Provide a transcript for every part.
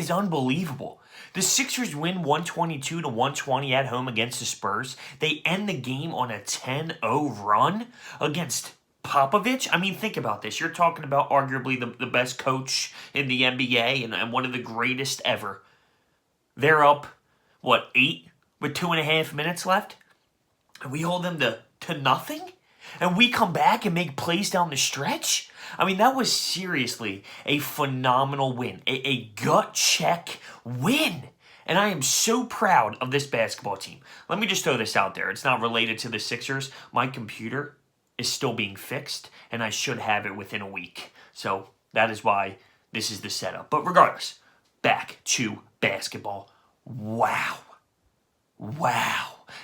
is unbelievable. The Sixers win 122-120 at home against the Spurs. They end the game on a 10-0 run against Popovich. I mean, think about this. You're talking about arguably the best coach in the NBA and one of the greatest ever. They're up, 8 with 2.5 minutes left? And we hold them to nothing? And we come back and make plays down the stretch? I mean, that was seriously a phenomenal win. A gut check win. And I am so proud of this basketball team. Let me just throw this out there. It's not related to the Sixers. My computer is still being fixed, and I should have it within a week. So that is why this is the setup. But regardless, back to basketball. Wow.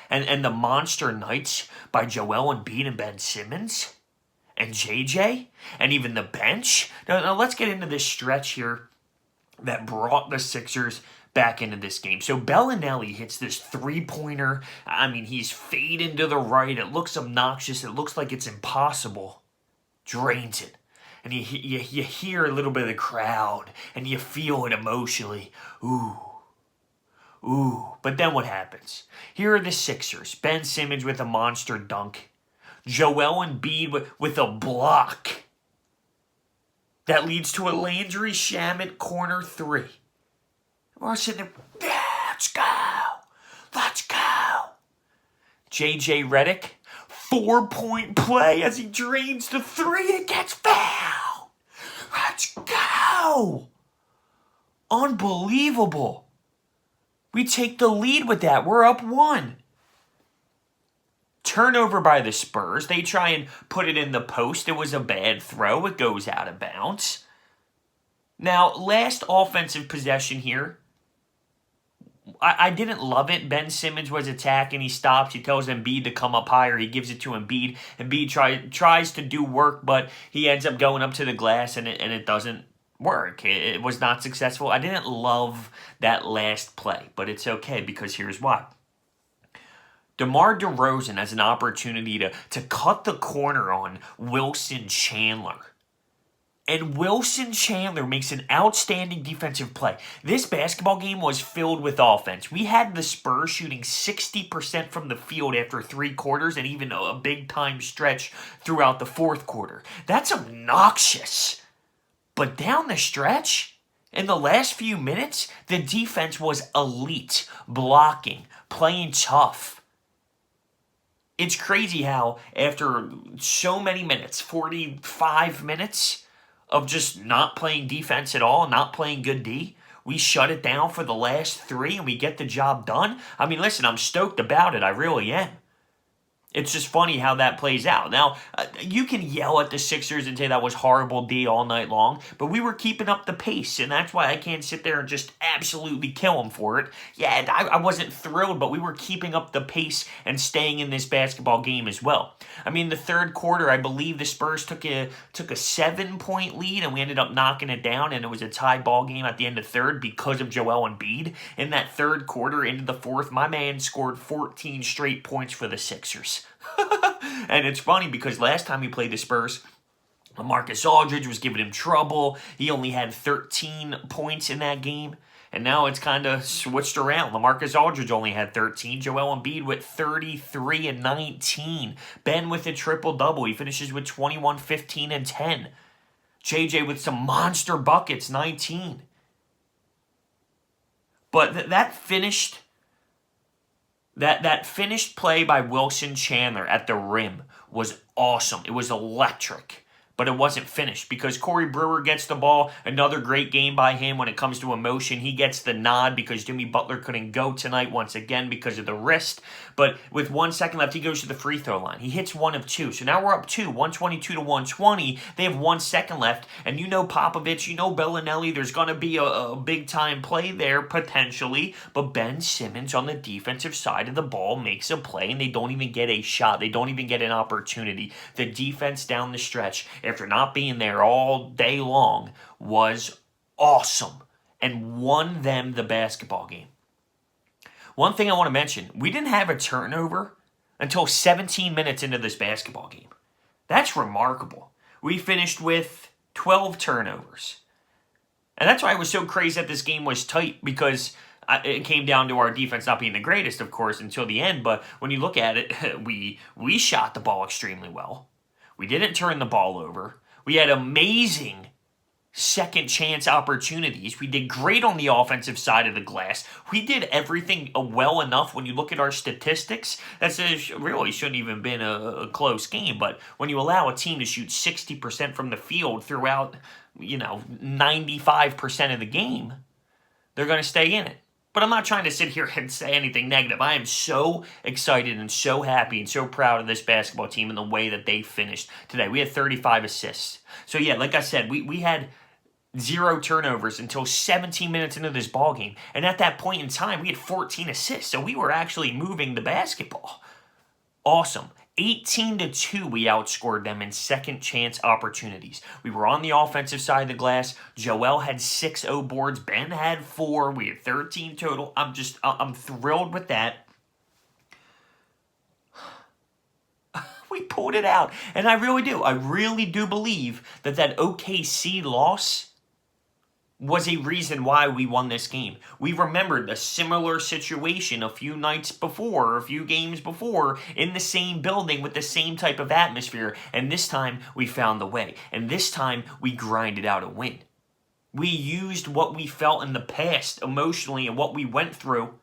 And the monster nights by Joel Embiid and Ben Simmons and JJ and even the bench. Now let's get into this stretch here that brought the Sixers back into this game. So Bellinelli hits this three-pointer. I mean, he's fading to the right. It looks obnoxious. It looks like it's impossible. Drains it. And you hear a little bit of the crowd, and you feel it emotionally. Ooh. But then what happens? Here are the Sixers. Ben Simmons with a monster dunk. Joel Embiid with a block. That leads to a Landry Shamet corner three. We're sitting there, let's go. JJ Redick, 4-point play as he drains the three and gets fouled. Let's go. Unbelievable. We take the lead with that. We're up 1. Turnover by the Spurs. They try and put it in the post. It was a bad throw. It goes out of bounds. Now, last offensive possession here. I didn't love it. Ben Simmons was attacking. He stops. He tells Embiid to come up higher. He gives it to Embiid. Embiid tries to do work, but he ends up going up to the glass, and it doesn't work. It was not successful. I didn't love that last play, but it's okay because here's why. DeMar DeRozan has an opportunity to cut the corner on Wilson Chandler. And Wilson Chandler makes an outstanding defensive play. This basketball game was filled with offense. We had the Spurs shooting 60% from the field after 3 quarters and even a big-time stretch throughout the 4th quarter. That's obnoxious. But down the stretch, in the last few minutes, the defense was elite, blocking, playing tough. It's crazy how after so many minutes, 45 minutes of just not playing defense at all, not playing good D, we shut it down for the last 3 and we get the job done. I mean, listen, I'm stoked about it. I really am. It's just funny how that plays out. Now, you can yell at the Sixers and say that was horrible D all night long, but we were keeping up the pace, and that's why I can't sit there and just absolutely kill them for it. Yeah, I wasn't thrilled, but we were keeping up the pace and staying in this basketball game as well. I mean, the 3rd quarter, I believe the Spurs took a 7-point lead, and we ended up knocking it down, and it was a tie ball game at the end of 3rd because of Joel Embiid. In that 3rd quarter into the 4th, my man scored 14 straight points for the Sixers. And it's funny because last time he played the Spurs, LaMarcus Aldridge was giving him trouble. He only had 13 points in that game. And now it's kind of switched around. LaMarcus Aldridge only had 13. Joel Embiid with 33 and 19. Ben with a triple-double. He finishes with 21, 15, and 10. JJ with some monster buckets, 19. But that finished play by Wilson Chandler at the rim was awesome. It was electric. But it wasn't finished because Corey Brewer gets the ball. Another great game by him when it comes to emotion. He gets the nod because Jimmy Butler couldn't go tonight once again because of the wrist. But with 1 second left, he goes to the free throw line. He hits 1 of 2. So now we're up 2, 122-120. They have 1 second left. And you know Popovich, you know Bellinelli. There's going to be a big-time play there potentially. But Ben Simmons on the defensive side of the ball makes a play, and they don't even get a shot. They don't even get an opportunity. The defense down the stretch, after not being there all day long, was awesome and won them the basketball game. One thing I want to mention, we didn't have a turnover until 17 minutes into this basketball game. That's remarkable. We finished with 12 turnovers. And that's why I was so crazy that this game was tight, because it came down to our defense not being the greatest, of course, until the end. But when you look at it, we shot the ball extremely well. We didn't turn the ball over. We had amazing second chance opportunities. We did great on the offensive side of the glass. We did everything well enough when you look at our statistics. That really shouldn't even been a close game. But when you allow a team to shoot 60% from the field throughout, 95% of the game, they're going to stay in it. But I'm not trying to sit here and say anything negative. I am so excited and so happy and so proud of this basketball team and the way that they finished today. We had 35 assists. So yeah, like I said, we had 0 turnovers until 17 minutes into this ball game. And at that point in time, we had 14 assists. So we were actually moving the basketball. Awesome. 18-2, we outscored them in second chance opportunities. We were on the offensive side of the glass. Joel had 6 boards. Ben had 4. We had 13 total. I'm thrilled with that. We pulled it out. And I really do. I really do believe that OKC loss was a reason why we won this game. We remembered a similar situation a few nights before, a few games before, in the same building with the same type of atmosphere, and this time we found the way. And this time we grinded out a win. We used what we felt in the past emotionally and what we went through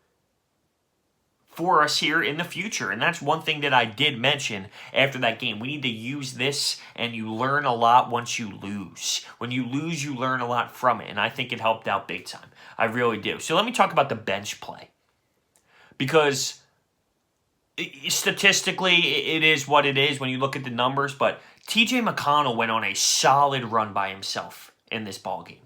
for us here in the future. And that's one thing that I did mention after that game. We need to use this, and you learn a lot once you lose. When you lose, you learn a lot from it, and I think it helped out big time. I really do. So let me talk about the bench play, because statistically, it is what it is when you look at the numbers, but TJ McConnell went on a solid run by himself in this ballgame.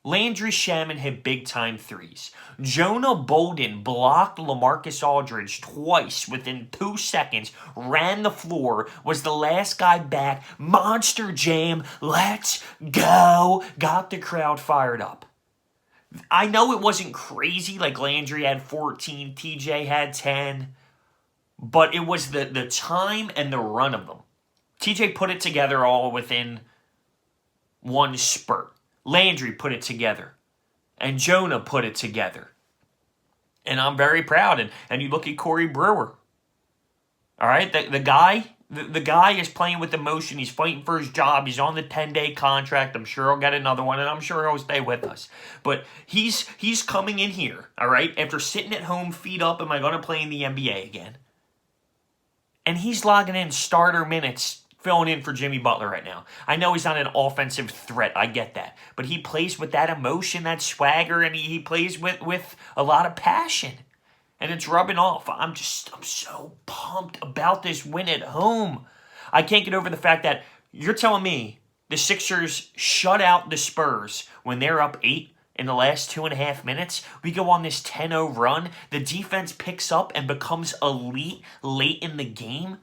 Landry Shaman hit big-time threes. Jonah Bolden blocked LaMarcus Aldridge twice within 2 seconds, ran the floor, was the last guy back. Monster jam, let's go. Got the crowd fired up. I know it wasn't crazy, like Landry had 14, TJ had 10, but it was the time and the run of them. TJ put it together all within one spurt. Landry put it together, and Jonah put it together. And I'm very proud. And you look at Corey Brewer. All right, the guy is playing with emotion. He's fighting for his job. He's on the 10-day contract. I'm sure he'll get another one, and I'm sure he'll stay with us. But he's coming in here, all right, after sitting at home, feet up, am I going to play in the NBA again? And he's logging in starter minutes, filling in for Jimmy Butler right now. I know he's not an offensive threat. I get that. But he plays with that emotion, that swagger, and he plays with a lot of passion. And it's rubbing off. I'm so pumped about this win at home. I can't get over the fact that you're telling me the Sixers shut out the Spurs when they're up 8 in the last 2.5 minutes. We go on this 10-0 run. The defense picks up and becomes elite late in the game.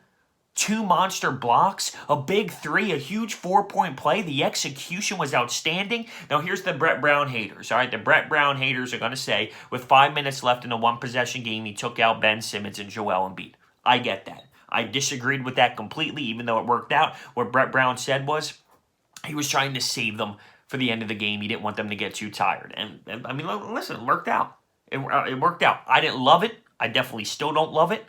2 monster blocks, a big 3, a huge 4-point play. The execution was outstanding. Now, here's the Brett Brown haters. All right, the Brett Brown haters are going to say, with 5 minutes left in a one-possession game, he took out Ben Simmons and Joel Embiid. I get that. I disagreed with that completely, even though it worked out. What Brett Brown said was he was trying to save them for the end of the game. He didn't want them to get too tired. And I mean, listen, it worked out. It worked out. I didn't love it. I definitely still don't love it.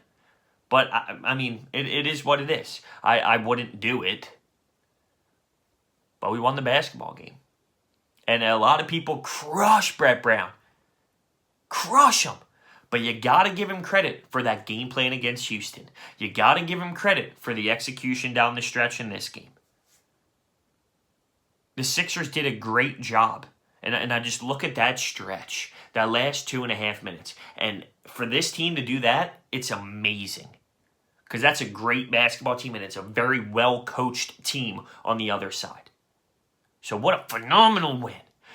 But, I mean, it is what it is. I wouldn't do it. But we won the basketball game. And a lot of people crush Brett Brown. Crush him. But you got to give him credit for that game plan against Houston. You got to give him credit for the execution down the stretch in this game. The Sixers did a great job. And I just look at that stretch, that last 2.5 minutes. And for this team to do that, it's amazing. Because that's a great basketball team, and it's a very well-coached team on the other side. So what a phenomenal win.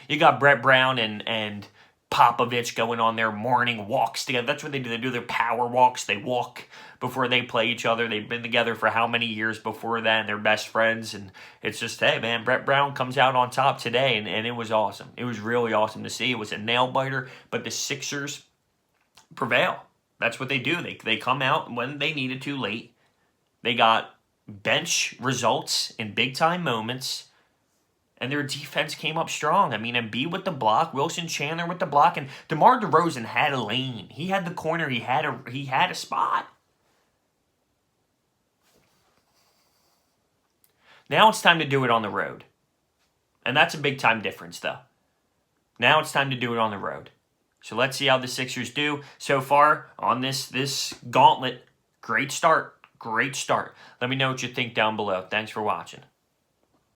You got Brett Brown and Popovich going on their morning walks together. That's what they do. They do their power walks. They walk before they play each other. They've been together for how many years before that, and they're best friends. And it's just, hey, man, Brett Brown comes out on top today, and it was awesome. It was really awesome to see. It was a nail-biter, but the Sixers prevail. That's what they do. They come out when they needed to late. They got bench results in big-time moments, And their defense came up strong. I mean, EMBIID with the block, Wilson Chandler with the block, and DeMar DeRozan had a lane. He had the corner. He had a spot. Now it's time to do it on the road. And that's a big time difference, though. Now it's time to do it on the road. So let's see how the Sixers do so far on this gauntlet. Great start. Great start. Let me know what you think down below. Thanks for watching.